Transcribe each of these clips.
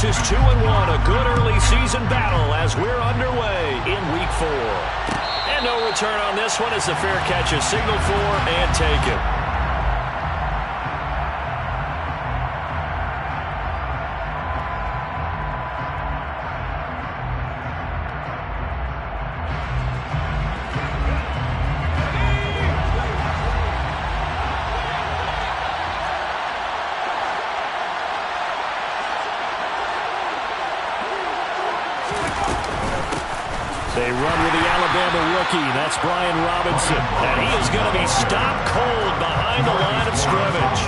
is 2-1. A good early season battle as we're underway in Week 4. And no return on this one as the fair catch is signaled for and taken. They run with the Alabama rookie. That's Brian Robinson. And he is going to be stopped cold behind the line of scrimmage.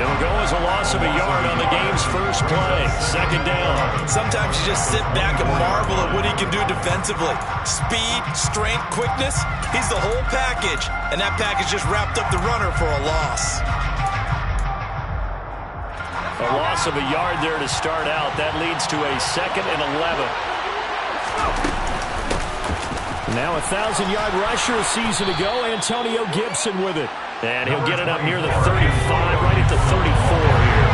It'll go as a loss of a yard on the game's first play. Second down. Sometimes you just sit back and marvel at what he can do defensively. Speed, strength, quickness. He's the whole package. And that package just wrapped up the runner for a loss. A loss of a yard there to start out. That leads to a 2nd and 11. Now a 1,000-yard rusher a season ago, Antonio Gibson with it. And he'll get it up near the 35, right at the 34 here.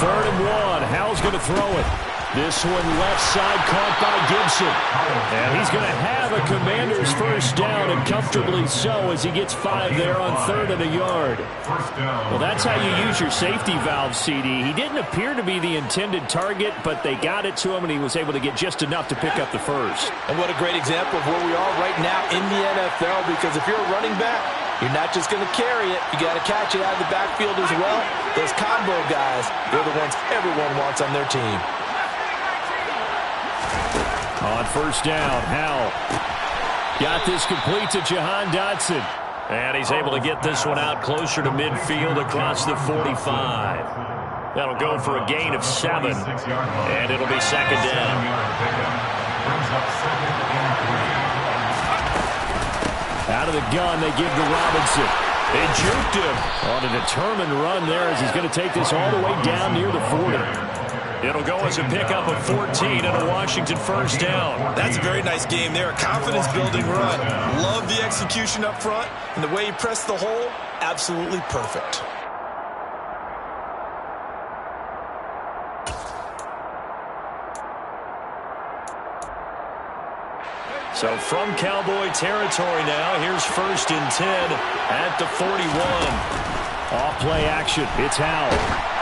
3rd and 1. Howell's going to throw it. This one left side caught by Gibson. And he's going to have a Commander's first down, and comfortably so, as he gets 5 there on 3rd and a yard. Well, that's how you use your safety valve, CD. He didn't appear to be the intended target, but they got it to him, and he was able to get just enough to pick up the first. And what a great example of where we are right now in the NFL, because if you're a running back, you're not just going to carry it. You got to catch it out of the backfield as well. Those combo guys, they're the ones everyone wants on their team. On first down, Howell got this complete to Jahan Dotson. And he's able to get this one out closer to midfield across the 45. That'll go for a gain of 7. And it'll be 2nd down. Out of the gun, they give to Robinson. They juked him on a determined run there as he's going to take this all the way down near the 40. It'll go as a pickup of 14 and a Washington first down. That's a very nice game there. A confidence-building run. Love the execution up front. And the way he pressed the hole, absolutely perfect. So from Cowboy territory now, here's 1st and 10 at the 41. Off play action. It's Howell.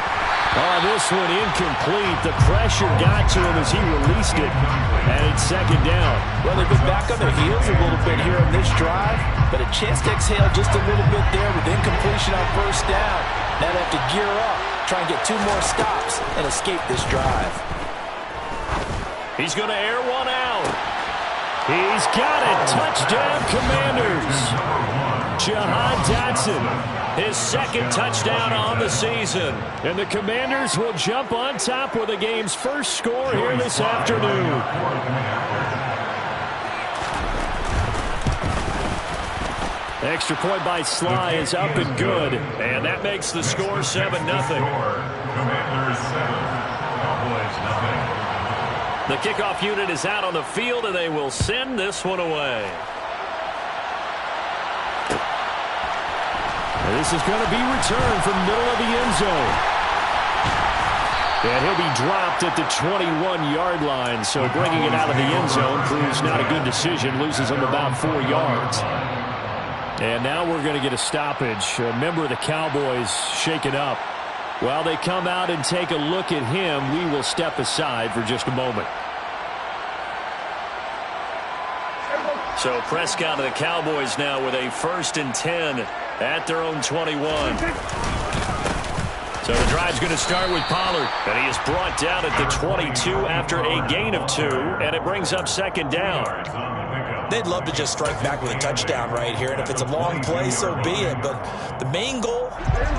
Oh, this one incomplete. The pressure got to him as he released it. And it's 2nd down. Well, they've been back on their heels a little bit here in this drive, but a chance to exhale just a little bit there with incompletion on first down. Now they have to gear up, try and get 2 more stops, and escape this drive. He's going to air one out. He's got it. Touchdown, Commanders. Jahan Dotson. His 2nd touchdown on the season. And the Commanders will jump on top with the game's first score here this afternoon. Extra point by Sly is up and good. And that makes the score 7-0. Commanders 7, Cowboys nothing. The kickoff unit is out on the field, and they will send this one away. This is going to be returned from middle of the end zone. And he'll be dropped at the 21-yard line. So bringing it out of the end zone proves not a good decision. Loses him about 4 yards. And now we're going to get a stoppage. A member of the Cowboys shaken up. While they come out and take a look at him, we will step aside for just a moment. So Prescott of the Cowboys now with a 1st and 10 at their own 21. So the drive's going to start with Pollard. And he is brought down at the 22 after a gain of 2. And it brings up 2nd down. They'd love to just strike back with a touchdown right here. And if it's a long play, so be it. But the main goal,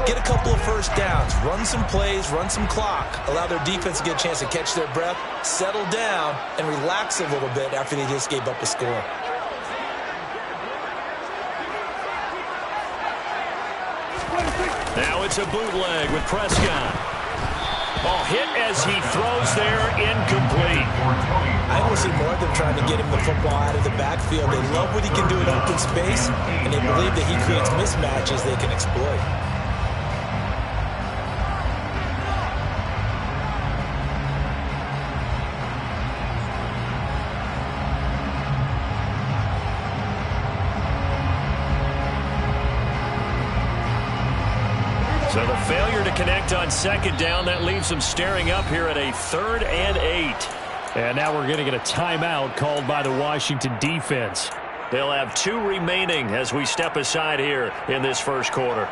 get a couple of first downs. Run some plays, run some clock. Allow their defense to get a chance to catch their breath, settle down, and relax a little bit after they just gave up a score. Now it's a bootleg with Prescott. Ball hit as he throws there, incomplete. I see more of them trying to get him the football out of the backfield. They love what he can do in open space, and they believe that he creates mismatches they can exploit. So the failure to connect on second down, that leaves them staring up here at a 3rd and 8. And now we're going to get a timeout called by the Washington defense. They'll have 2 remaining as we step aside here in this first quarter.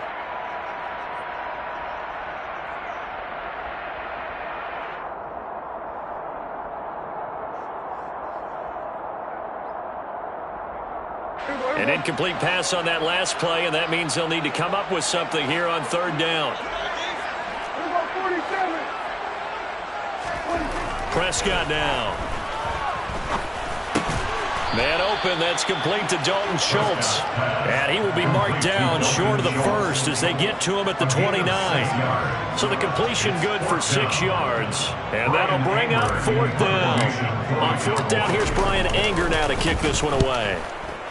An incomplete pass on that last play, and that means they'll need to come up with something here on 3rd down. Prescott now. Man open, that's complete to Dalton Schultz. And he will be marked down short of the first as they get to him at the 29. So the completion good for 6 yards. And that'll bring up 4th down. On 4th down, here's Brian Anger now to kick this one away.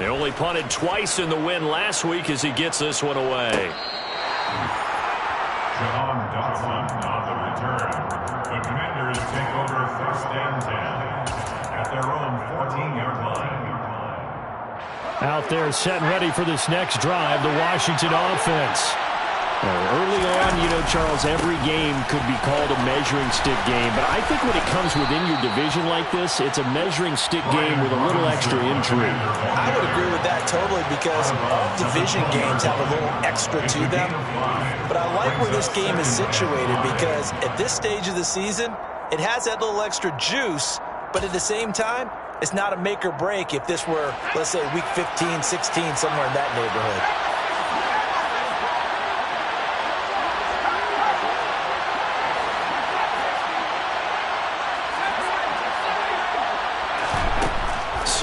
They only punted twice in the win last week as he gets this one away. John Dotson on the return. The Commanders take over 1st and 10 at their own 14-yard line. Out there set and ready for this next drive, the Washington offense. Early on, you know, Charles, every game could be called a measuring stick game. But I think when it comes within your division like this, it's a measuring stick game with a little extra intrigue. I would agree with that totally because division games have a little extra to them. But I like where this game is situated because at this stage of the season, it has that little extra juice. But at the same time, it's not a make or break if this were, let's say, week 15, 16, somewhere in that neighborhood.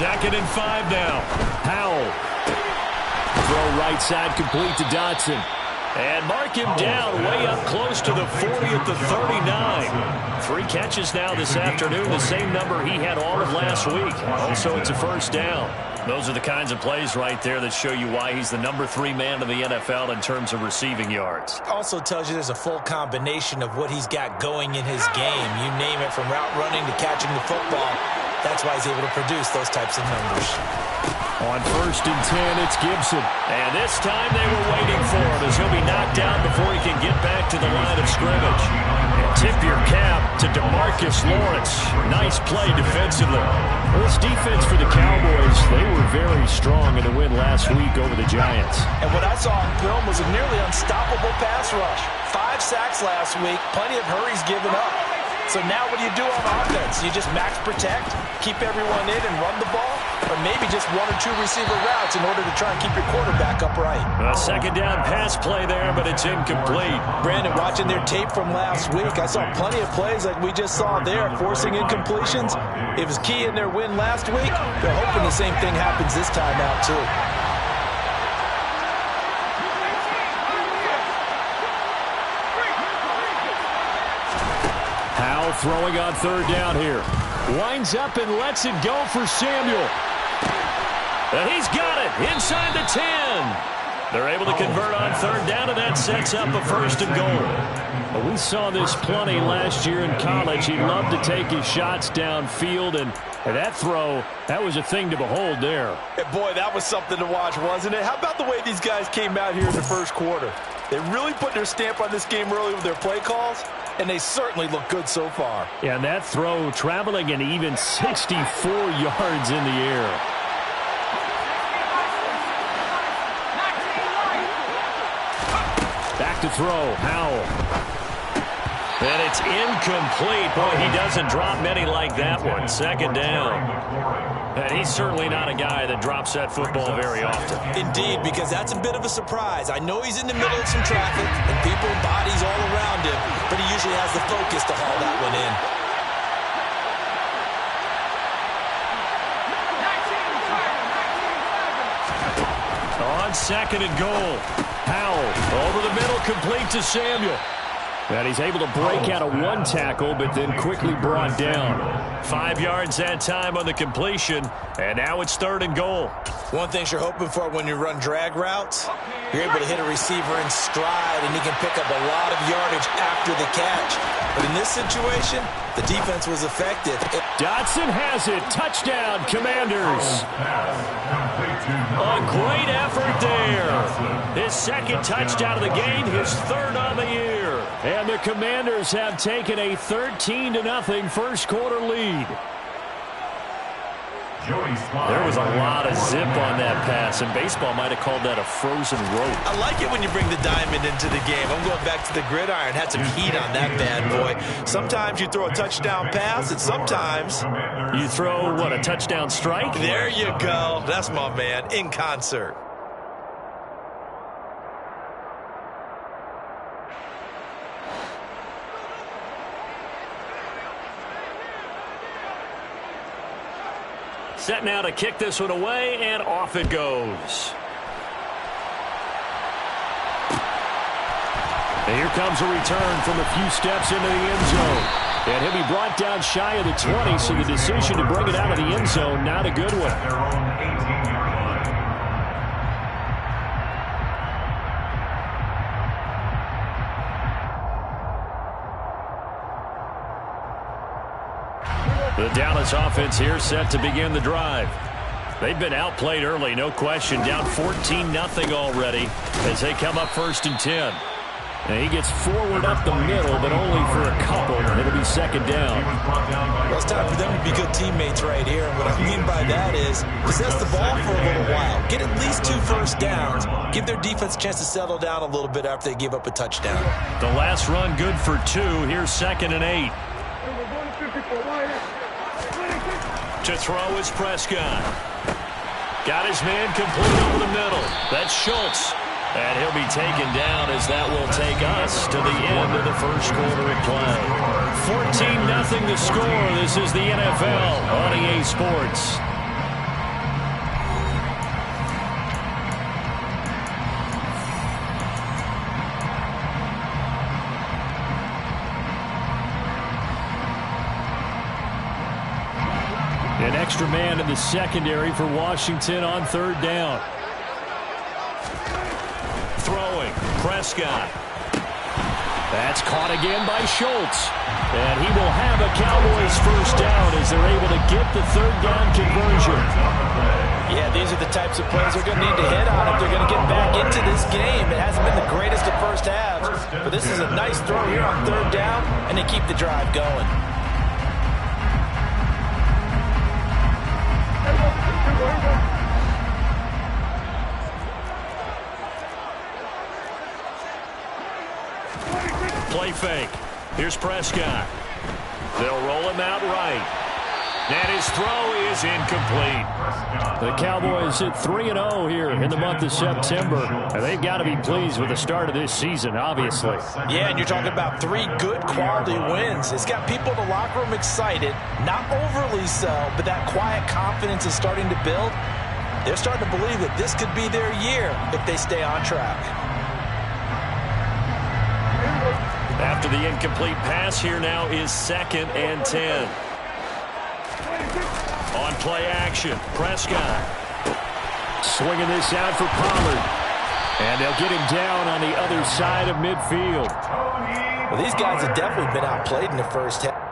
Second and 5 now. Howell. Throw right side complete to Dotson. And mark him down way up close to the 40 at the 39. 3 catches now this afternoon, the same number he had all of last week. Also, it's a 1st down. Those are the kinds of plays right there that show you why he's the number 3 man in the NFL in terms of receiving yards. Also tells you there's a full combination of what he's got going in his game. You name it, from route running to catching the football. That's why he's able to produce those types of numbers. On 1st and 10, it's Gibson. And this time they were waiting for him as he'll be knocked down before he can get back to the line of scrimmage. And tip your cap to DeMarcus Lawrence. Nice play defensively. Well, this defense for the Cowboys, they were very strong in the win last week over the Giants. And what I saw on film was a nearly unstoppable pass rush. 5 sacks last week, plenty of hurries given up. So now what do you do on offense? You just max protect, keep everyone in and run the ball, or maybe just 1 or 2 receiver routes in order to try and keep your quarterback upright. A 2nd down pass play there, but it's incomplete. Brandon, watching their tape from last week, I saw plenty of plays like we just saw there, forcing incompletions. It was key in their win last week. They're hoping the same thing happens this time out, too. Howell throwing on 3rd down here. Winds up and lets it go for Samuel. And he's got it inside the 10. They're able to convert on 3rd down, and that sets up a 1st and goal. Well, we saw this plenty last year in college. He loved to take his shots downfield, and that throw, that was a thing to behold there. And boy, that was something to watch, wasn't it? How about the way these guys came out here in the first quarter? They really put their stamp on this game early with their play calls, and they certainly look good so far. Yeah, and that throw traveling an even 64 yards in the air. Back to throw, Howell. And it's incomplete. Boy, he doesn't drop many like that one. 2nd down. And he's certainly not a guy that drops that football very often. Indeed, because that's a bit of a surprise. I know he's in the middle of some traffic and people, bodies all around him, but he usually has the focus to haul that one in. On 2nd and goal, Howell over the middle, complete to Samuel. And he's able to break out of one tackle, but then quickly brought down. 5 yards that time on the completion, and now it's 3rd and goal. One thing you're hoping for when you run drag routes, you're able to hit a receiver in stride, and he can pick up a lot of yardage after the catch. But in this situation, the defense was effective. Dotson has it. Touchdown, Commanders. A great effort there. His 2nd touchdown of the game, his 3rd on the year. And the Commanders have taken a 13-0 first quarter lead. There was a lot of zip on that pass, and baseball might have called that a frozen rope. I like it when you bring the diamond into the game. I'm going back to the gridiron. Had some heat on that bad boy. Sometimes you throw a touchdown pass, and sometimes you throw, what, a touchdown strike? There you go. That's my man, in concert. Set now to kick this one away, and off it goes. And here comes a return from a few steps into the end zone. And he'll be brought down shy of the 20, so the decision to bring it out of the end zone, not a good one. Their own 18-yard line. The Dallas offense here set to begin the drive. They've been outplayed early, no question. Down 14-0 already as they come up 1st and 10. And he gets forward up the middle, but only for a couple. It'll be 2nd down. Well, it's time for them to be good teammates right here. And what I mean by that is possess the ball for a little while. Get at least 2 first downs. Give their defense a chance to settle down a little bit after they give up a touchdown. The last run good for 2. Here's 2nd and 8. To throw is Prescott. Got his man complete over the middle. That's Schultz. And he'll be taken down as that will take us to the end of the first quarter of play. 14-0 the score. This is the NFL on EA Sports. An extra man in the secondary for Washington on 3rd down. Throwing, Prescott. That's caught again by Schultz. And he will have a Cowboys first down as they're able to get the 3rd down conversion. Yeah, these are the types of plays they're going to need to hit on if they're going to get back into this game. It hasn't been the greatest of first halves, but this is a nice throw here on 3rd down, and they keep the drive going. Play fake. Here's Prescott. They'll roll him out right. And his throw is incomplete. The Cowboys at 3-0 here in the month of September. And they've got to be pleased with the start of this season, obviously. Yeah, and you're talking about 3 good quality wins. It's got people in the locker room excited, not overly so, but that quiet confidence is starting to build. They're starting to believe that this could be their year if they stay on track. After the incomplete pass, here now is 2nd and 10. On play action, Prescott. Swinging this out for Pollard. And they'll get him down on the other side of midfield. Well, these guys have definitely been outplayed in the first half.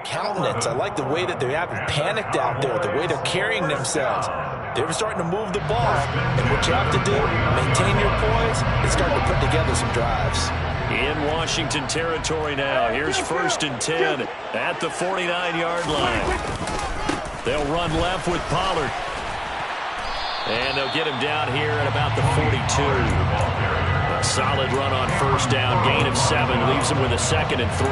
Countenance. I like the way that they haven't panicked out there, the way they're carrying themselves. They're starting to move the ball. And what you have to do, maintain your poise and start to put together some drives. In Washington territory now. Here's 1st and 10 at the 49-yard line. They'll run left with Pollard. And they'll get him down here at about the 42. A solid run on 1st down. Gain of 7 leaves him with a 2nd and 3.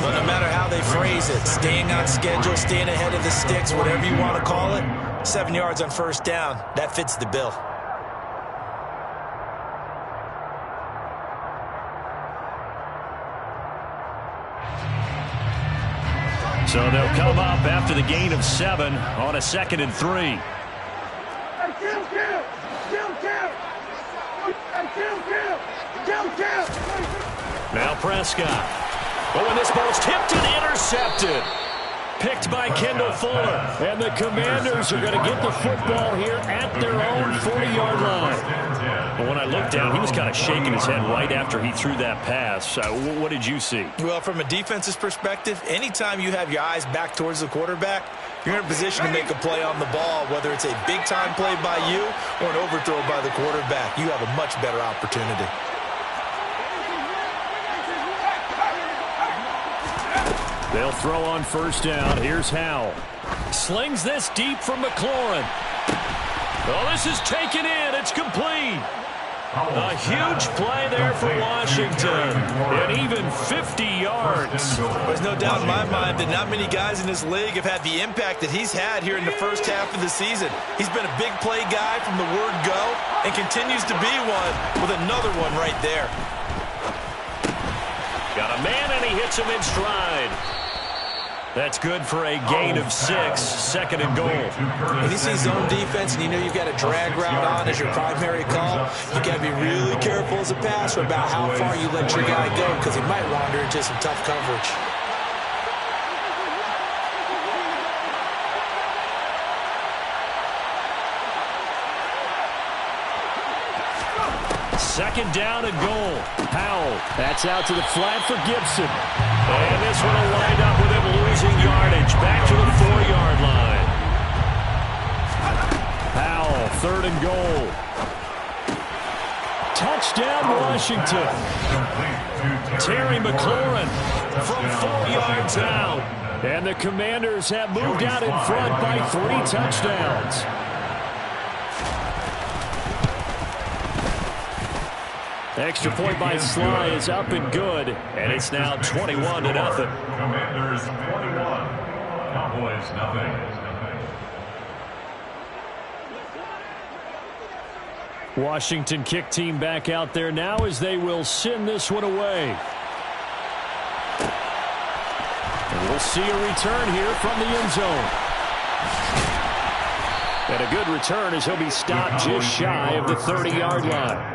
Well, no matter how they phrase it, staying on schedule, staying ahead of the sticks, whatever you want to call it, 7 yards on 1st down, that fits the bill. So they'll come up after the gain of 7 on a 2nd and 3. Now Prescott. Oh, and this ball's tipped and intercepted. Picked by Kendall Fuller. And the Commanders are going to get the football here at their own 40-yard line. Well, when I looked down, he was kind of shaking his head right after he threw that pass. What did you see? Well, from a defense's perspective, anytime you have your eyes back towards the quarterback, you're in a position to make a play on the ball, whether it's a big-time play by you or an overthrow by the quarterback. You have a much better opportunity. They'll throw on 1st down. Here's Howell. Slings this deep from McLaurin. Oh, this is taken in. It's complete. A huge play there for Washington. And even 50 yards. There's no doubt in my mind that not many guys in this league have had the impact that he's had here in the 1st half of the season. He's been a big play guy from the word go and continues to be one with another one right there. Got a man and he hits him in stride. That's good for a gain of 6, 2nd and goal. When you see zone defense and you know you've got a drag route on as your primary call, you got to be really careful as a passer about how far you let your guy go because he might wander into some tough coverage. Second down and goal. Howell. That's out to the flat for Gibson. And this one will wind up with him losing yardage. Back to the 4-yard line. Howell, 3rd and goal. Touchdown, Washington. Terry McLaurin from 4 yards out. And the Commanders have moved out in front by 3 touchdowns. Extra point by Sly is up and good, and it's now 21-0. Commanders 41, Cowboys nothing. Washington kick team back out there now as they will send this one away. And we'll see a return here from the end zone. And a good return as he'll be stopped just shy of the 30-yard line.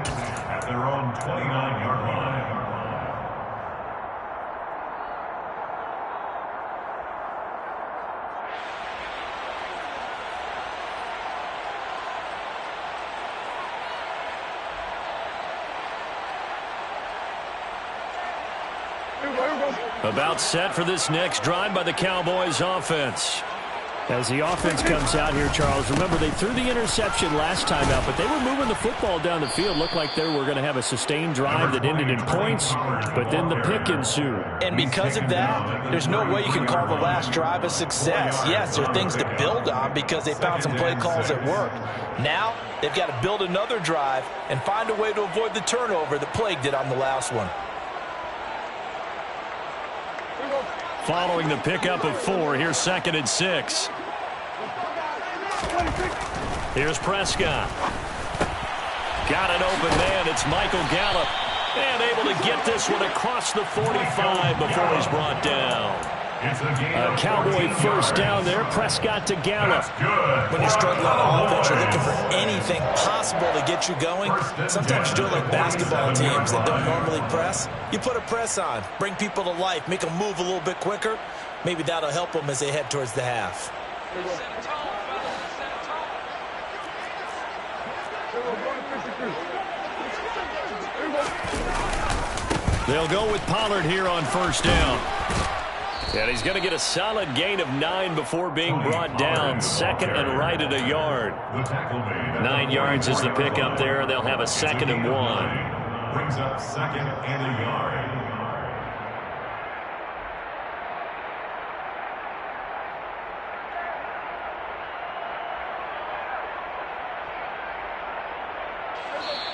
Their own 29-yard line. About set for this next drive by the Cowboys offense. As the offense comes out here, Charles, remember they threw the interception last time out, but they were moving the football down the field. Looked like they were going to have a sustained drive that ended in points, but then the pick ensued. And because of that, there's no way you can call the last drive a success. Yes, there are things to build on because they found some play calls that worked. Now, they've got to build another drive and find a way to avoid the turnover that plagued it on the last one. Following the pickup of 4, here's 2nd and 6. Here's Prescott. Got an open man. It's Michael Gallup. And able to get this one across the 45 before he's brought down. A Cowboy 1st down there. Prescott to Gallup. When you're struggling on offense, you're looking for anything possible to get you going. Sometimes you do it like basketball teams that don't normally press. You put a press on, bring people to life, make them move a little bit quicker. Maybe that'll help them as they head towards the half. They'll go with Pollard here on 1st down. And he's going to get a solid gain of 9 before being brought down. Second and right at a yard. 9 yards is the pickup there. They'll have a 2nd and 1. Brings up 2nd and a yard.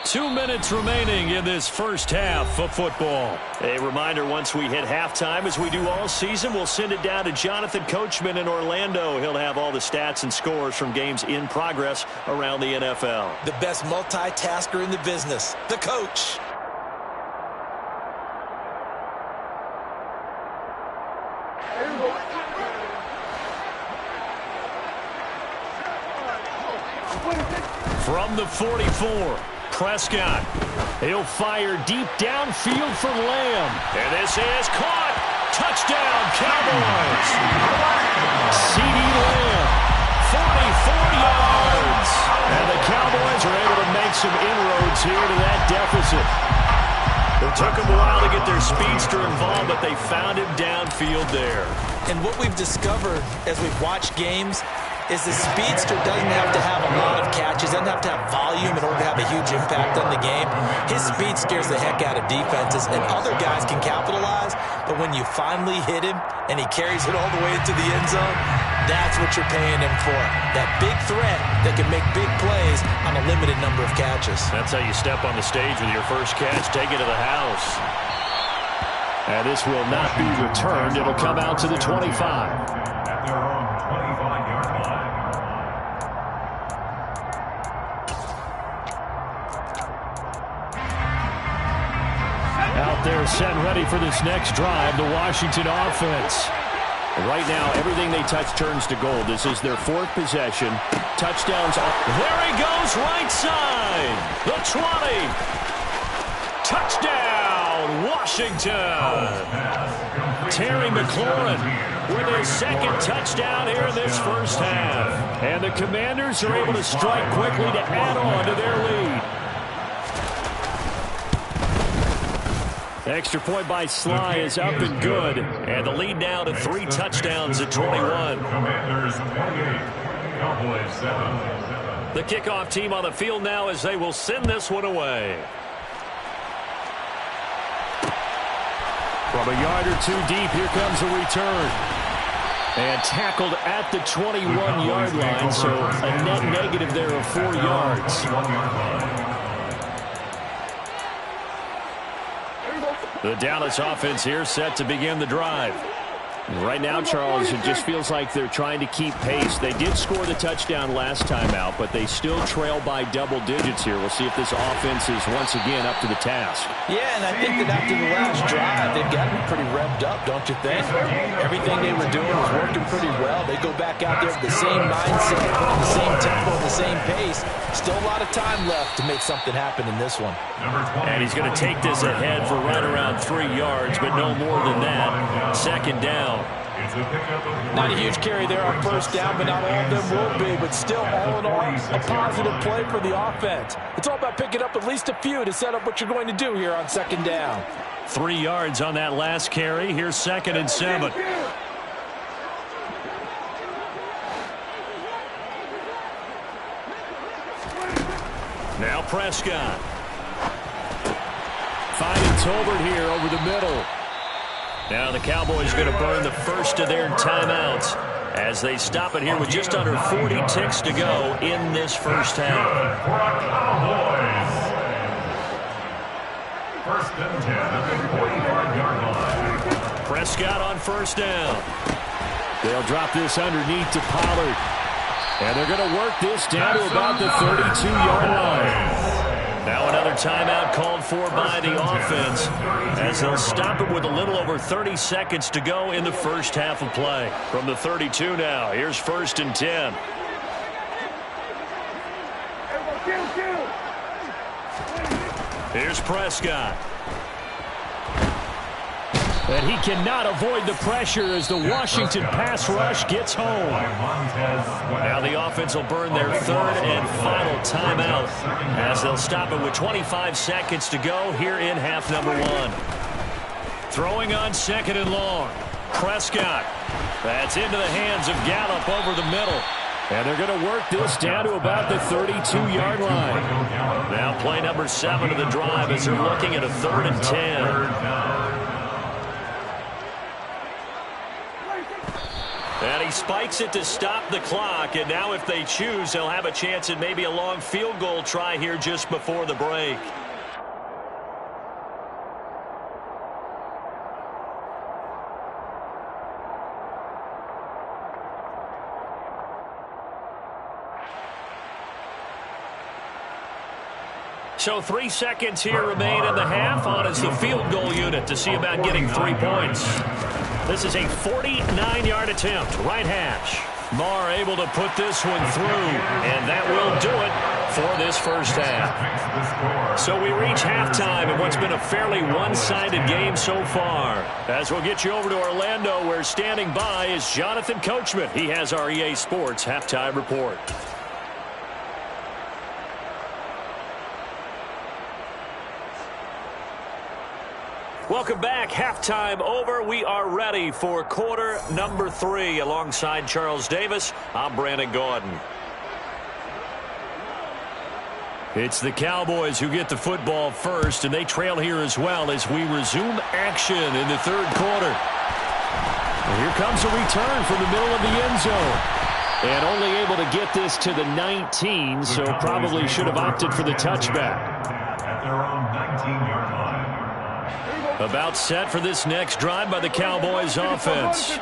Two minutes remaining in this first half of football. A reminder, once we hit halftime, as we do all season, we'll send it down to Jonathan Coachman in Orlando. He'll have all the stats and scores from games in progress around the NFL. The best multitasker in the business, the coach. From the 44. Prescott. He'll fire deep downfield for Lamb. And this is caught. Touchdown, Cowboys. CeeDee Lamb, 44 yards. And the Cowboys are able to make some inroads here to that deficit. It took them a while to get their speedster involved, but they found him downfield there. And what we've discovered as we've watched games is the speedster doesn't have to have a lot of catches, doesn't have to have volume in order to have a huge impact on the game. His speed scares the heck out of defenses, and other guys can capitalize, but when you finally hit him and he carries it all the way into the end zone, that's what you're paying him for. That big threat that can make big plays on a limited number of catches. That's how you step on the stage with your first catch, take it to the house. And this will not be returned. It'll come out to the 25. At their own 25-yard line. Out there set ready for this next drive, the Washington offense. Right now, everything they touch turns to gold. This is their 4th possession. Touchdowns. There he goes, right side. The 20. Touchdown, Washington. Terry McLaurin with his 2nd touchdown here in this first half. And the Commanders are able to strike quickly to add on to their lead. Extra point by Sly is up and good. And the lead now to 3 touchdowns at 21. Commanders 28, Cowboys 7. The kickoff team on the field now as they will send this one away. From a yard or 2 deep, here comes a return. And tackled at the 21-yard line, so a net negative there of 4 yards. The Dallas offense here set to begin the drive. Right now, Charles, it just feels like they're trying to keep pace. They did score the touchdown last time out, but they still trail by double digits here. We'll see if this offense is once again up to the task. Yeah, and I think that after the last drive, they've got to be pretty revved up, don't you think? Everything they were doing was working pretty well. They go back out there with the same mindset, the same tempo, the same pace. Still a lot of time left to make something happen in this one. And he's going to take this ahead for right around 3 yards, but no more than that. 2nd down. Not a huge carry there on 1st down, but not all of them will be. But still, all in all, a positive play for the offense. It's all about picking up at least a few to set up what you're going to do here on 2nd down. 3 yards on that last carry. Here's 2nd and 7. Now Prescott. Finding Tolbert here over the middle. Now the Cowboys going to burn the first of their timeouts as they stop it here with just under 40 ticks to go in this first half. First and 10 at the 45-yard line. Prescott on 1st down. They'll drop this underneath to Pollard. And they're going to work this down to about the 32-yard line. Now another timeout called for by the offense as they'll stop it with a little over 30 seconds to go in the first half of play. From the 32 now, here's 1st and 10. Here's Prescott. And he cannot avoid the pressure as the Washington pass rush gets home. Now the offense will burn their 3rd and final timeout as they'll stop it with 25 seconds to go here in half number 1. Throwing on 2nd and long. Prescott. That's into the hands of Gallup over the middle. And they're going to work this down to about the 32-yard line. Now play number 7 of the drive as they're looking at a 3rd and 10. And he spikes it to stop the clock. And now if they choose, they'll have a chance at maybe a long field goal try here just before the break. So 3 seconds here remain in the half on as the field goal unit to see about getting 3 points. This is a 49-yard attempt, right hash. Marr able to put this one through, and that will do it for this first half. So we reach halftime in what's been a fairly one-sided game so far. As we'll get you over to Orlando, where standing by is Jonathan Coachman. He has our EA Sports halftime report. Welcome back. Halftime over. We are ready for quarter number 3. Alongside Charles Davis, I'm Brandon Gaudin. It's the Cowboys who get the football first, and they trail here as well as we resume action in the 3rd quarter. And here comes a return from the middle of the end zone. And only able to get this to the 19, so probably should have opted for the touchback. At their own 19-yard line. About set for this next drive by the Cowboys offense.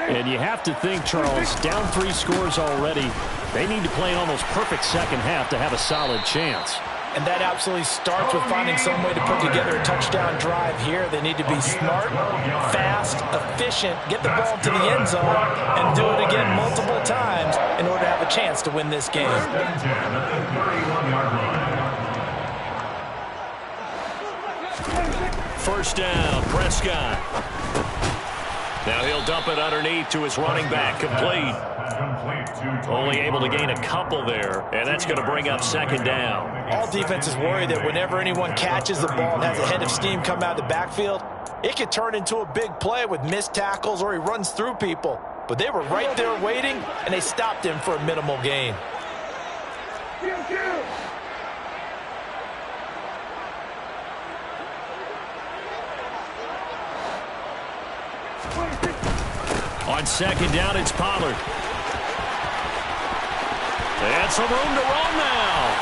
And you have to think, Charles, down 3 scores already. They need to play an almost perfect second half to have a solid chance. And that absolutely starts with finding some way to put together a touchdown drive here. They need to be smart, fast, efficient, get the ball to the end zone, and do it again multiple times in order to have a chance to win this game. First down, Prescott. Now he'll dump it underneath to his running back, complete. Only able to gain a couple there, and that's going to bring up 2nd down. All defenses worry that whenever anyone catches the ball and has a head of steam come out of the backfield, it could turn into a big play with missed tackles or he runs through people. But they were right there waiting, and they stopped him for a minimal gain. On 2nd down, it's Pollard. And some room to run now.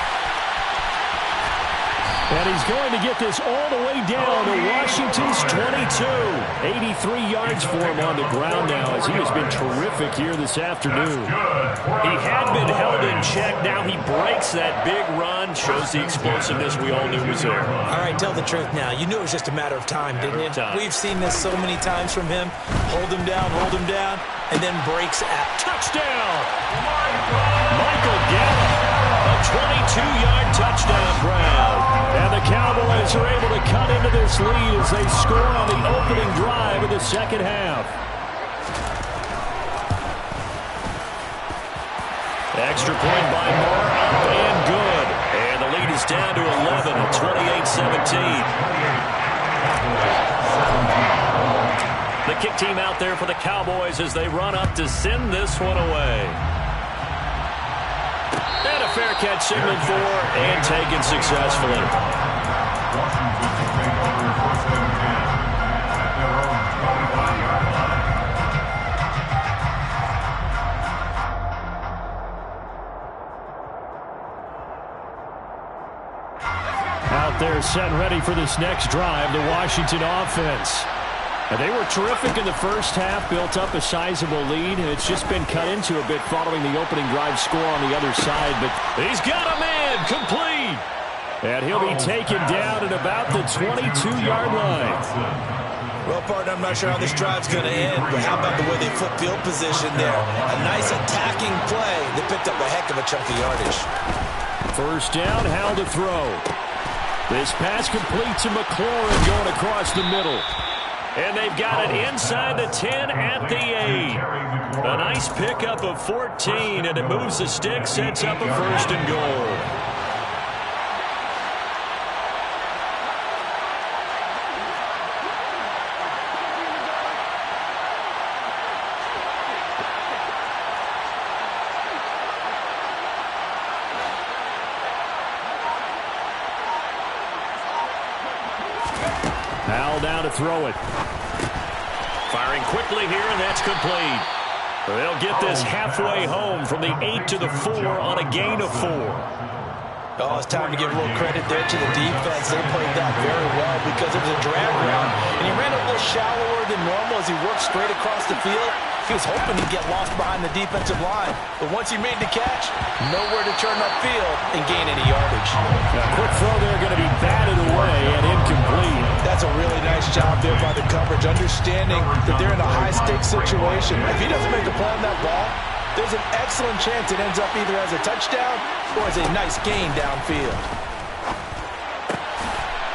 And he's going to get this all the way down to Washington's 22. 83 yards for him on the ground now, as he has been terrific here this afternoon. He had been held in check. Now he breaks that big run. Shows the explosiveness we all knew was there. All right, tell the truth now. You knew it was just a matter of time, didn't you? We've seen this so many times from him. Hold him down, and then breaks at touchdown. Michael Gallup, a 22-yard touchdown grab. And the Cowboys are able to cut into this lead as they score on the opening drive of the second half. Extra point by Moore, up and good. And the lead is down to 11 at 28-17. The kick team out there for the Cowboys as they run up to send this one away. And a fair catch signaled for and taken successfully. Out there set and ready for this next drive, the Washington offense. And they were terrific in the first half, built up a sizable lead. It's just been cut into a bit following the opening drive score on the other side. But he's got a man, complete. And he'll be taken down at about the 22-yard line. Well, partner, I'm not sure how this drive's going to end, but how about the way they flip field position there? A nice attacking play. They picked up a heck of a chunk of yardage. First down, how to throw. This pass complete to McLaurin going across the middle. And they've got it inside the 10 at the 8. A nice pickup of 14, and it moves the stick, sets up a 1st and goal. to throw it. Firing quickly here, and that's complete. They'll get this halfway home from the 8 to the 4 on a gain of 4. Oh, it's time to give a little credit there to the defense. They played that very well because it was a drag route, and he ran a little shallower than normal as he worked straight across the field. He was hoping he'd get lost behind the defensive line, but once he made the catch, nowhere to turn upfield and gain any yardage. A quick throw there going to be batted away and incomplete. That's a really nice job there by the coverage, understanding that they're in a high-stakes situation. If he doesn't make a play on that ball, there's an excellent chance it ends up either as a touchdown or as a nice gain downfield.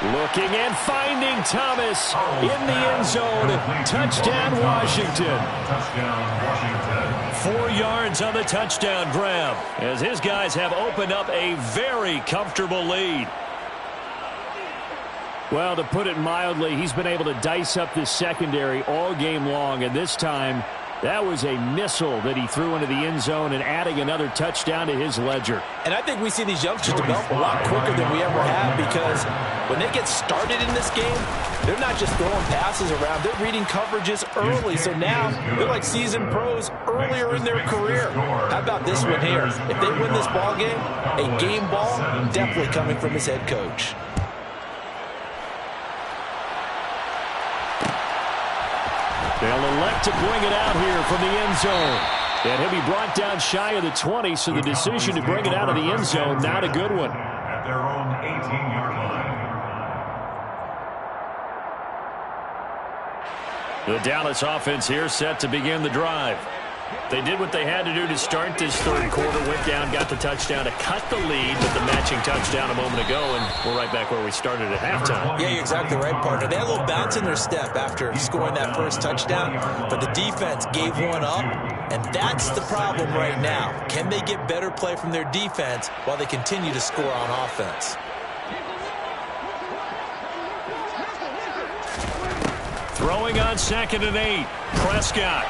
Looking and finding Thomas in the end zone. Touchdown, Washington. Touchdown, Washington. 4 yards on the touchdown grab as his guys have opened up a very comfortable lead. Well, to put it mildly, he's been able to dice up this secondary all game long, and this time that was a missile that he threw into the end zone and adding another touchdown to his ledger. And I think we see these youngsters develop a lot quicker than we ever have because when they get started in this game, they're not just throwing passes around. They're reading coverages early. So now they're like seasoned pros earlier in their career. How about this one here? If they win this ball game, a game ball definitely coming from his head coach. They'll elect to bring it out here from the end zone. And he'll be brought down shy of the 20, so the decision to bring it out of the end zone, not a good one. At their own 18-yard line. The Dallas offense here set to begin the drive. They did what they had to do to start this third quarter, went down, got the touchdown to cut the lead with the matching touchdown a moment ago, and we're right back where we started at halftime. Yeah, you're exactly right, partner. They had a little bounce in their step after scoring that first touchdown, but the defense gave one up, and that's the problem right now. Can they get better play from their defense while they continue to score on offense? Throwing on 2nd and 8, Prescott.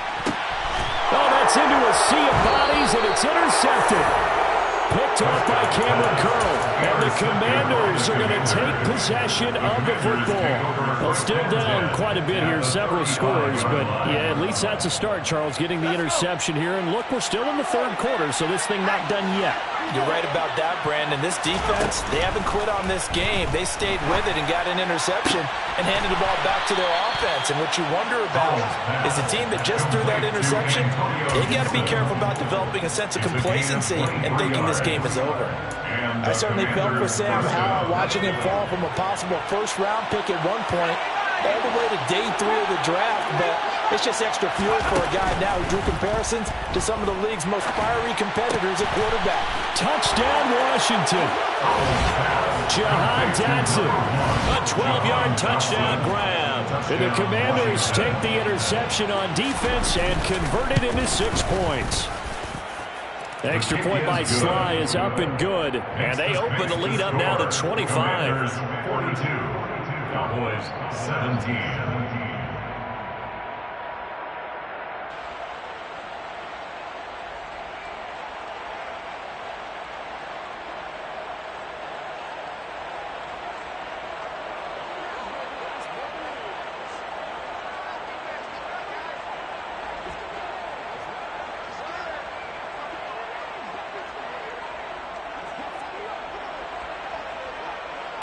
Oh, that's into a sea of bodies, and it's intercepted. Picked off by Cameron Curl. And the Commanders are going to take possession of the football. Well, still down quite a bit here, several scores, but yeah, at least that's a start, Charles, getting the interception here. And look, we're still in the third quarter, so this thing not done yet. You're right about that, Brandon. This defense, they haven't quit on this game. They stayed with it and got an interception and handed the ball back to their offense. And what you wonder about is the team that just threw that interception, they got to be careful about developing a sense of complacency and thinking this game is over. I certainly felt for Sam Howell watching him fall from a possible first-round pick at one point all the way to day 3 of the draft, but it's just extra fuel for a guy now who drew comparisons to some of the league's most fiery competitors at quarterback. Touchdown, Washington. Jahan Dotson, a 12-yard touchdown grab. And the Commanders take the interception on defense and convert it into 6 points. Extra point by Sly is up and good, and they open the lead up now to 25. 42, Cowboys 17.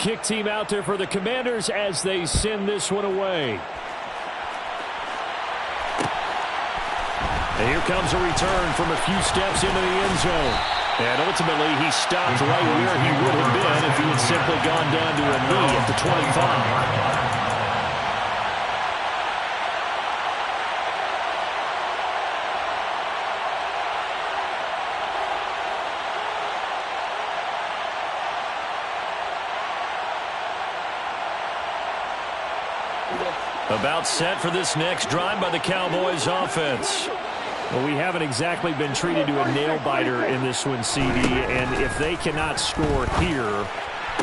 Kick team out there for the Commanders as they send this one away. And here comes a return from a few steps into the end zone. And ultimately, he stopped right where he would have been if he had simply gone down to a knee at the 25. About set for this next drive by the Cowboys offense. Well, we haven't exactly been treated to a nail-biter in this one, CD, and if they cannot score here,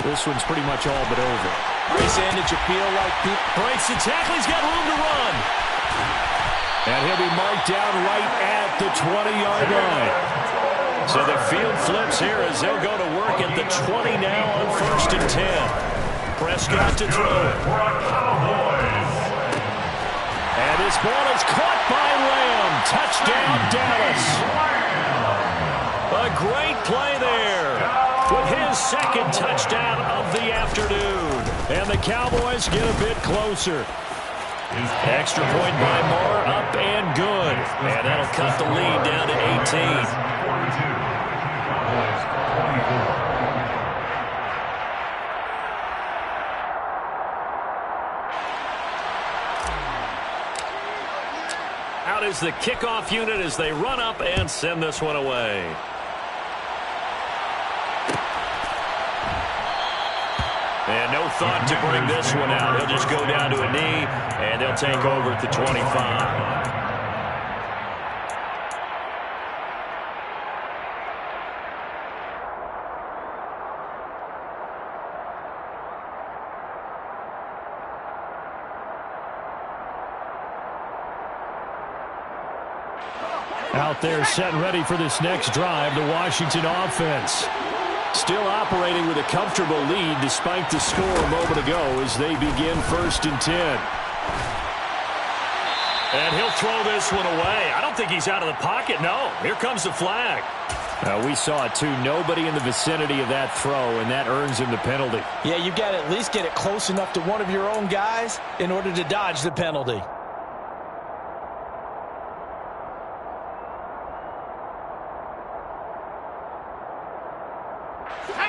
this one's pretty much all but over. Grayson, did you feel like breaks the tackle, he's got room to run. And he'll be marked down right at the 20-yard line. So the field flips here as they'll go to work at the 20 now on 1st and 10. Prescott to throw. Cowboys. And this ball is caught by Lamb. Touchdown, Dallas. A great play there with his second touchdown of the afternoon. And the Cowboys get a bit closer. Extra point by Moore, up and good. And that'll cut the lead down to 18. Out is the kickoff unit as they run up and send this one away. And no thought to bring this one out. He'll just go down to a knee, and they'll take over at the 25. Out there set and ready for this next drive, the Washington offense. Still operating with a comfortable lead despite the score a moment ago as they begin 1st and 10. And he'll throw this one away. I don't think he's out of the pocket, no. Here comes the flag. We saw it too. Nobody in the vicinity of that throw, and that earns him the penalty. Yeah, you've got to at least get it close enough to one of your own guys in order to dodge the penalty.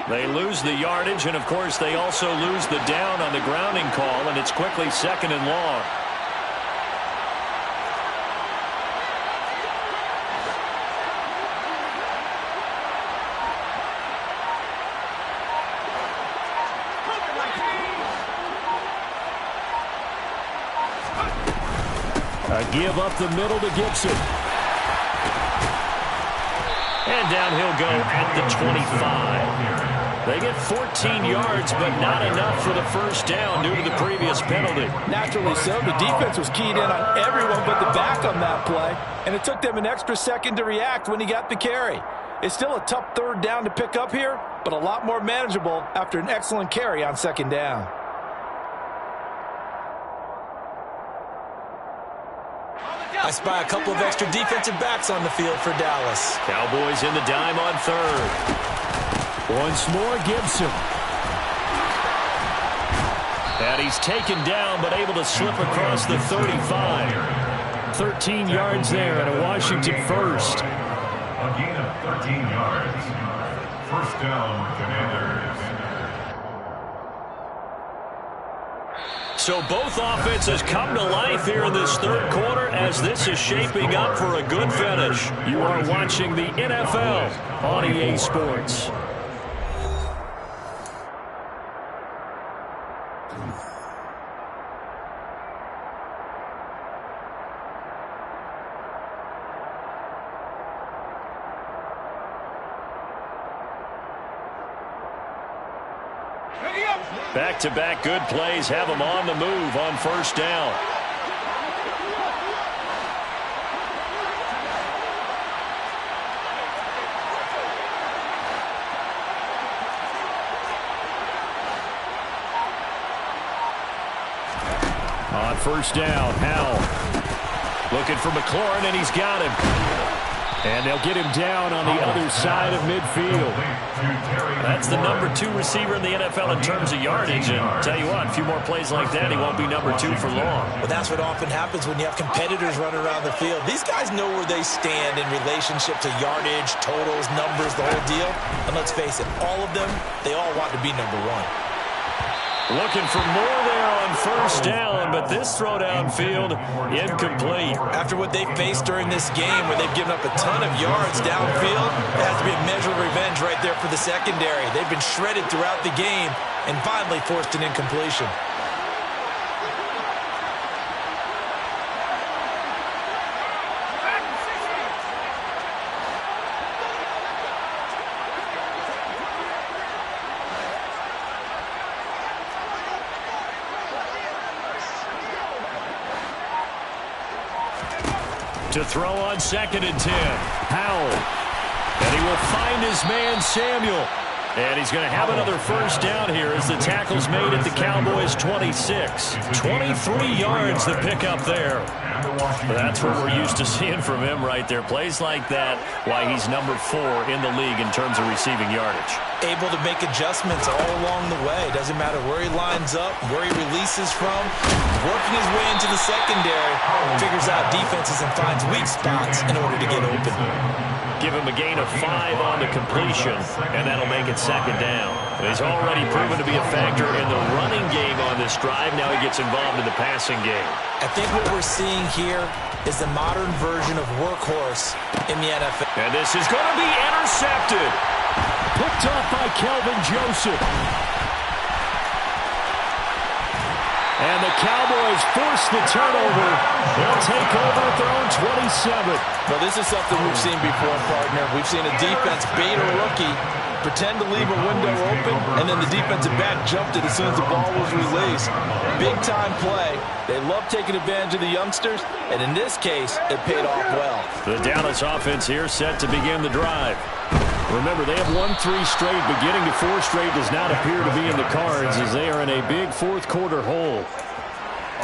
They lose the yardage, and, of course, they also lose the down on the grounding call, and it's quickly 2nd and long. A give up the middle to Gibson. And down he'll go at the 25. They get 14 yards, but not enough for the first down due to the previous penalty. Naturally so. The defense was keyed in on everyone but the back on that play, and it took them an extra second to react when he got the carry. It's still a tough 3rd down to pick up here, but a lot more manageable after an excellent carry on 2nd down. I spy a couple of extra defensive backs on the field for Dallas. Cowboys in the dime on 3rd. Once more, Gibson. And he's taken down, but able to slip across the 35. 13 yards there and a Washington first. A gain of 13 yards. First down, Commanders. So both offenses come to life here in this 3rd quarter as this is shaping up for a good finish. You are watching the NFL on EA Sports. Back-to-back good plays have them on the move on 1st down. On 1st down, Howell looking for McLaurin, and he's got him. And they'll get him down on the other side of midfield. That's the number 2 receiver in the NFL in terms of yardage. And tell you what, a few more plays like that, he won't be number 2 for long. But that's what often happens when you have competitors running around the field. These guys know where they stand in relationship to yardage, totals, numbers, the whole deal. And let's face it, all of them, they all want to be number 1. Looking for more there on 1st down, but this throw downfield incomplete. After what they faced during this game where they've given up a ton of yards downfield, it has to be a measure of revenge right there for the secondary. They've been shredded throughout the game and finally forced an incompletion. To throw on 2nd and 10. Howell. And he will find his man Samuel. And he's going to have another first down here as the tackle's made at the Cowboys' 26. 23 yards to pick up there. That's what we're used to seeing from him right there. Plays like that, why he's number 4 in the league in terms of receiving yardage. Able to make adjustments all along the way. Doesn't matter where he lines up, where he releases from. Working his way into the secondary. Figures out defenses and finds weak spots in order to get open. Give him a gain of 5 on the completion, and that'll make it second down. He's already proven to be a factor in the running game on this drive. Now he gets involved in the passing game. I think what we're seeing here is the modern version of workhorse in the NFL. And this is going to be intercepted. Picked off by Kelvin Joseph. And the Cowboys force the turnover. They'll take over at their own 27. Well, this is something we've seen before, partner. We've seen a defense bait a rookie, pretend to leave a window open, and then the defensive back jumped it as soon as the ball was released. Big-time play. They love taking advantage of the youngsters, and in this case, it paid off well. The Dallas offense here set to begin the drive. Remember, they have won 3 straight, but getting to 4 straight does not appear to be in the cards as they are in a big fourth-quarter hole.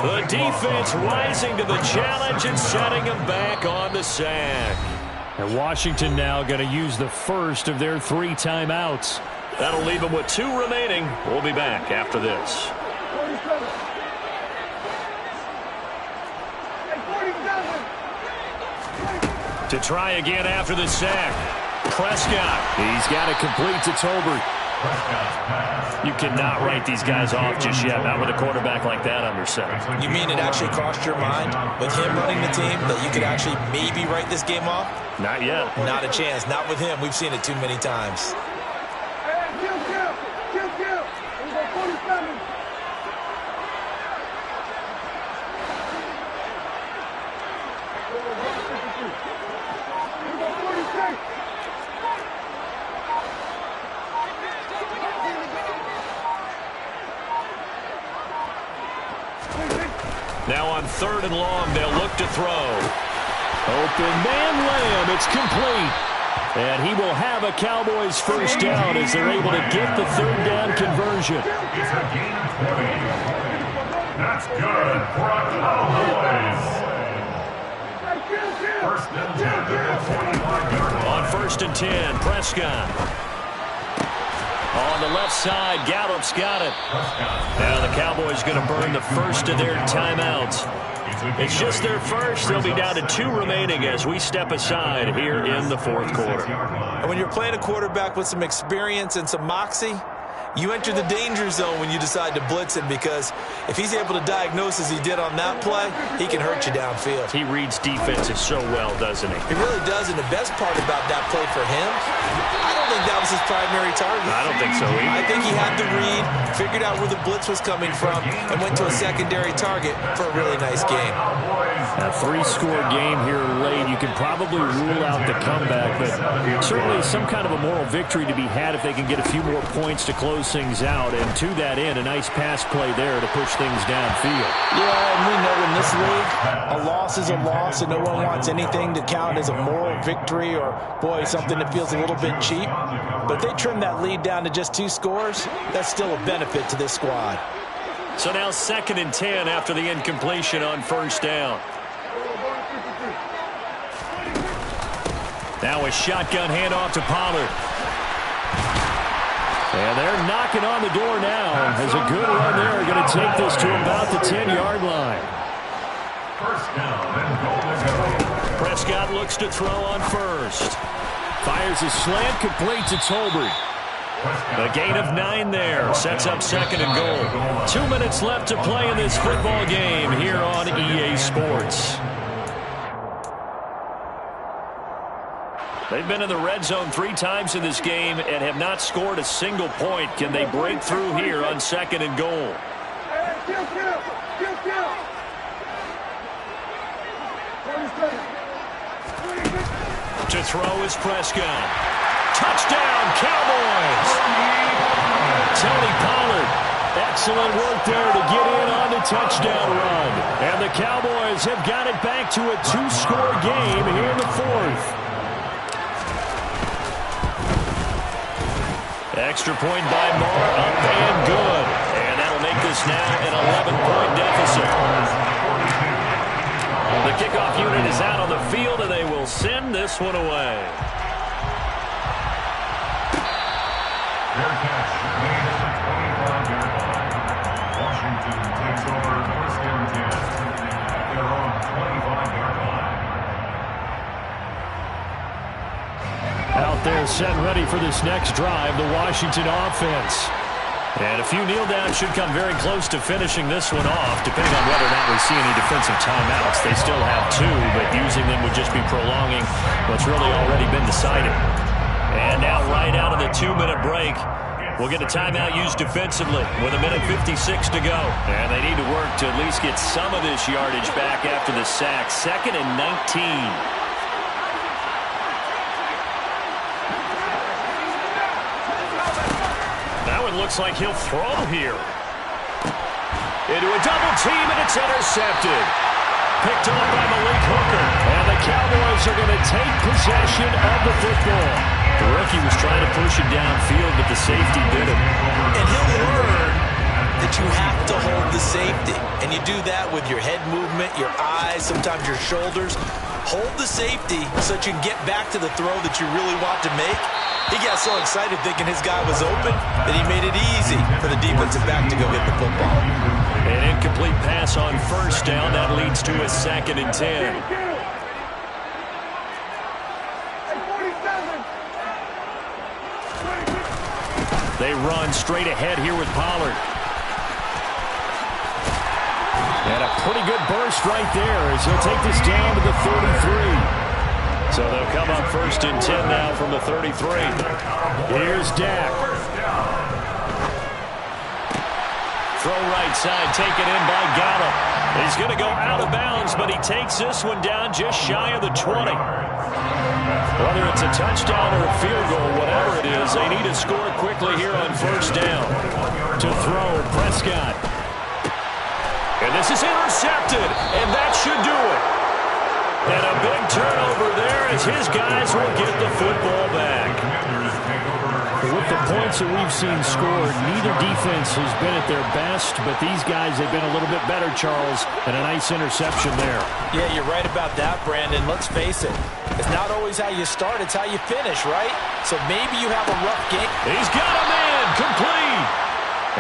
The defense rising to the challenge and setting them back on the sack. And Washington now going to use the first of their 3 timeouts. That'll leave them with 2 remaining. We'll be back after this. To try again after the sack. Prescott. He's got it complete to Tolbert. You cannot write these guys off just yet, not with a quarterback like that under center. You mean it actually crossed your mind with him running the team that you could actually maybe write this game off? Not yet. Not a chance. Not with him. We've seen it too many times. Now on 3rd and long, they'll look to throw. Open man Lamb, it's complete. And he will have a Cowboys first down as they're able to get the 3rd down conversion. It's a gain of 20. That's good for a Cowboys. First and 10 at the 25-yard line. On 1st and 10, Prescott. On the left side, Gallup's got it. Now the Cowboys going to burn the first of their timeouts. It's just their first. They'll be down to 2 remaining as we step aside here in the 4th quarter. And when you're playing a quarterback with some experience and some moxie, you enter the danger zone when you decide to blitz him, because if he's able to diagnose as he did on that play, he can hurt you downfield. He reads defenses so well, doesn't he? He really does, and the best part about that play for him, I don't think that was his primary target. I don't think so either. I think he had the read, figured out where the blitz was coming from, and went to a secondary target for a really nice game. A 3-score game here late. You can probably rule out the comeback, but certainly some kind of a moral victory to be had if they can get a few more points to close things out. And to that end, a nice pass play there to push things downfield. Yeah, and we know in this league, a loss is a loss, and no one wants anything to count as a moral victory or, boy, something that feels a little bit cheap. But if they trim that lead down to just 2 scores, that's still a benefit to this squad. So now 2nd and 10 after the incompletion on 1st down. Now a shotgun handoff to Pollard. And they're knocking on the door now. As a good run there, going to take this to about the 10-yard line. First down and goal. Prescott looks to throw on 1st. Fires a slant complete to Tolbert. A gain of 9 there. Sets up 2nd and goal. 2 minutes left to play in this football game here on EA Sports. They've been in the red zone 3 times in this game and have not scored a single point. Can they break through here on 2nd and goal? To throw is Prescott. Touchdown, Cowboys! Tony Pollard. Excellent work there to get in on the touchdown run. And the Cowboys have got it back to a 2-score game here in the 4th. extra point by Moore, up and good. And that'll make this now an 11-point deficit. The kickoff unit is out on the field, and they will send this one away. Fair catch made at the 25-yard line. Washington takes over first and 10 at their own 25-yard line. Out there set ready for this next drive, the Washington offense. And a few kneel downs should come very close to finishing this one off, depending on whether or not we see any defensive timeouts. They still have 2, but using them would just be prolonging what's really already been decided. And now right out of the 2-minute break, we'll get a timeout used defensively with 1:56 to go. And they need to work to at least get some of this yardage back after the sack. 2nd and 19. Looks like he'll throw here. Into a double team, and it's intercepted. Picked off by Malik Hooker. And the Cowboys are going to take possession of the football. The rookie was trying to push it downfield, but the safety did it. And he'll learn that you have to hold the safety. And you do that with your head movement, your eyes, sometimes your shoulders. Hold the safety so that you can get back to the throw that you really want to make. He got so excited thinking his guy was open that he made it easy for the defensive back to go get the football. An incomplete pass on first down. That leads to a 2nd and 10. They run straight ahead here with Pollard. And a pretty good burst right there as he'll take this down to the 33. So they'll come up 1st and 10 now from the 33. Here's Dak. Throw right side, taken in by Gallup. He's going to go out of bounds, but he takes this one down just shy of the 20. Whether it's a touchdown or a field goal, whatever it is, they need to score quickly here on 1st down. To throw, Prescott. And this is intercepted, and that should do it. And a big turnover there as his guys will get the football back. With the points that we've seen scored, neither defense has been at their best, but these guys have been a little bit better, Charles, and a nice interception there. Yeah, you're right about that, Brandon. Let's face it. It's not always how you start, it's how you finish, right? So maybe you have a rough game. He's got a man, complete.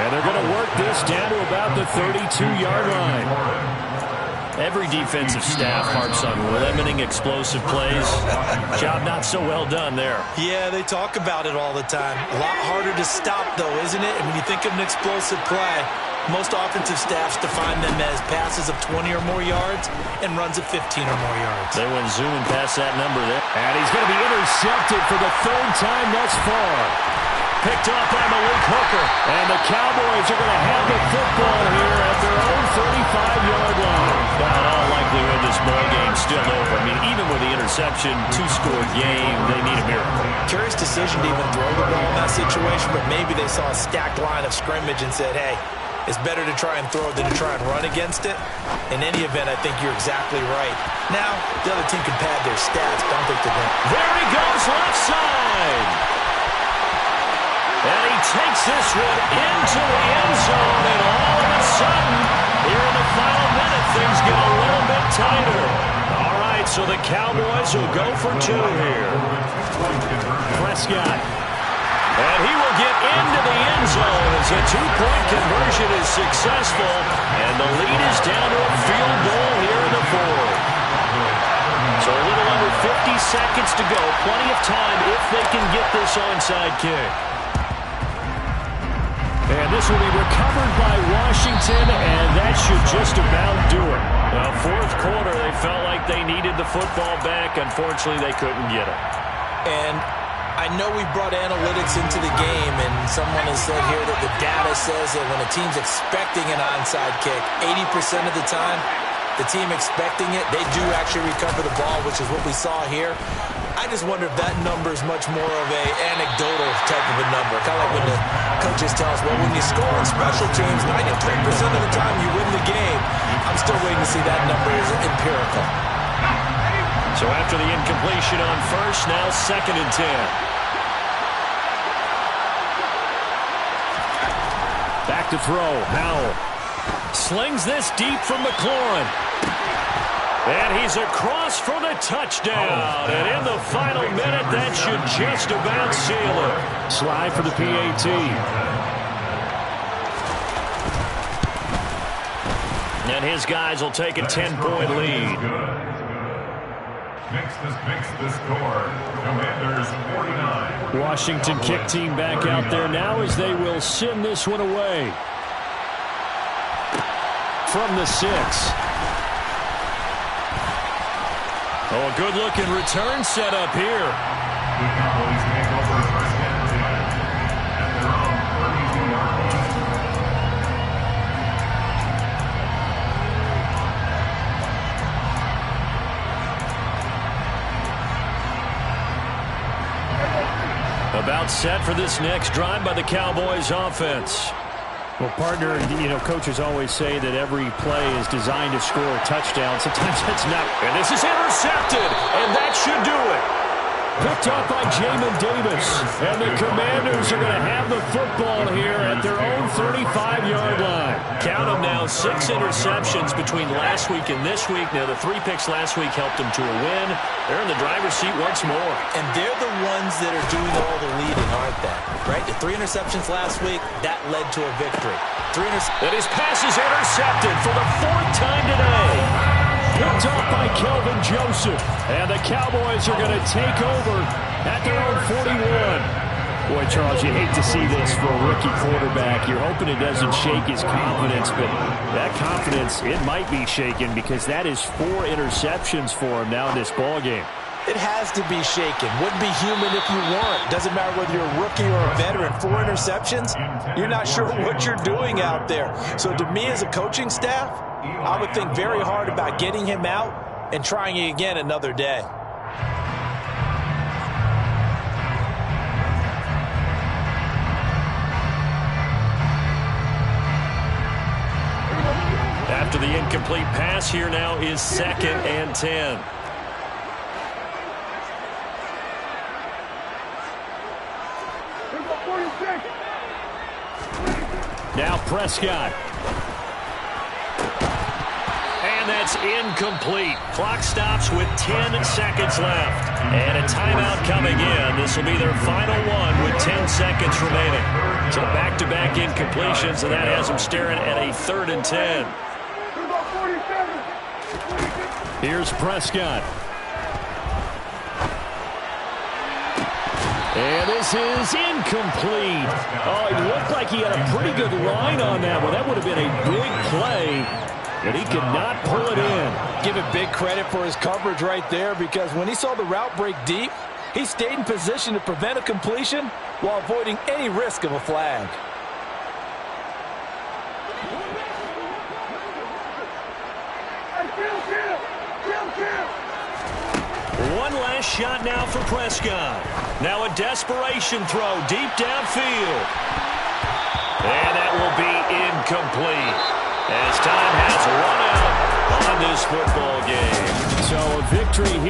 And they're going to work this down to about the 32-yard line. Every defensive staff harps on limiting explosive plays. Job not so well done there. Yeah, they talk about it all the time. A lot harder to stop, though, isn't it? And when you think of an explosive play, most offensive staffs define them as passes of 20 or more yards and runs of 15 or more yards. They went zooming past that number there. And he's going to be intercepted for the 3rd time thus far. Picked off by Malik Hooker. And the Cowboys are going to have the football here at their own 35-yard line. Now, in all likelihood, this ball game's still over. I mean, even with the interception, 2-score game, they need a miracle. Curious decision to even throw the ball in that situation, but maybe they saw a stacked line of scrimmage and said, hey, it's better to try and throw than to try and run against it. In any event, I think you're exactly right. Now, the other team can pad their stats, but I don't think they're going to. There he goes, left side. And he takes this one into the end zone, and all of a sudden, here in the final minute, things get a little bit tighter. All right, so the Cowboys will go for 2 here. Prescott. And he will get into the end zone as a 2-point conversion is successful, and the lead is down to a field goal here in the 4th. So a little under 50 seconds to go. Plenty of time if they can get this onside kick. And this will be recovered by Washington, and that should just about do it. Well, 4th quarter, they felt like they needed the football back. Unfortunately, they couldn't get it. And I know we brought analytics into the game, and someone has said here that the data says that when a team's expecting an onside kick, 80% of the time, the team expecting it, they do actually recover the ball, which is what we saw here. I just wonder if that number is much more of a anecdotal type of a number. Kind of like when the coaches tell us, well, when you score on special teams, 93% of the time you win the game. I'm still waiting to see that number is empirical. So after the incompletion on first, now 2nd and 10. to throw. Howell slings this deep from McLaurin. And he's across for the touchdown. And in the final minute, that should just about seal it. Slide for the PAT. And his guys will take a 10-point lead. Makes the score. Commanders 49. Washington kick team back out there now as they will send this one away. From the 6. Oh, a good-looking return set up here. The Cowboys take over first and 10 at their own 32-yard line. About set for this next drive by the Cowboys offense. Well, partner, coaches always say that every play is designed to score a touchdown. Sometimes that's not. And this is intercepted, and that should do it. Picked up by Jamin Davis. And the Commanders are going to have the football here at their own 35-yard line. Count them now, 6 interceptions between last week and this week. Now, the 3 picks last week helped them to a win. They're in the driver's seat once more. And they're the ones that are doing all the leading, aren't they? Right? The 3 interceptions last week, that led to a victory. And his pass is intercepted for the 4th time today. Picked off by Kelvin Joseph. And the Cowboys are going to take over at their own 41. Boy, Charles, you hate to see this for a rookie quarterback. You're hoping it doesn't shake his confidence, but that confidence, it might be shaken because that is 4 interceptions for him now in this ballgame. It has to be shaken. Wouldn't be human if you weren't. Doesn't matter whether you're a rookie or a veteran. 4 interceptions, you're not sure what you're doing out there. So to me as a coaching staff, I would think very hard about getting him out and trying it again another day. After the incomplete pass, here now is 2nd and 10. Now Prescott. And that's incomplete. Clock stops with 10 seconds left. And a timeout coming in. This will be their final one with 10 seconds remaining. So back-to-back incompletions, and that has them staring at a 3rd and 10. Here's Prescott. And this is incomplete. Oh, it looked like he had a pretty good line on that one. That would have been a big play, but he could not pull it in. Give it big credit for his coverage right there because when he saw the route break deep, he stayed in position to prevent a completion while avoiding any risk of a flag. One last shot now for Prescott. Now a desperation throw deep downfield. And that will be incomplete as time has run out on this football game. So a victory here.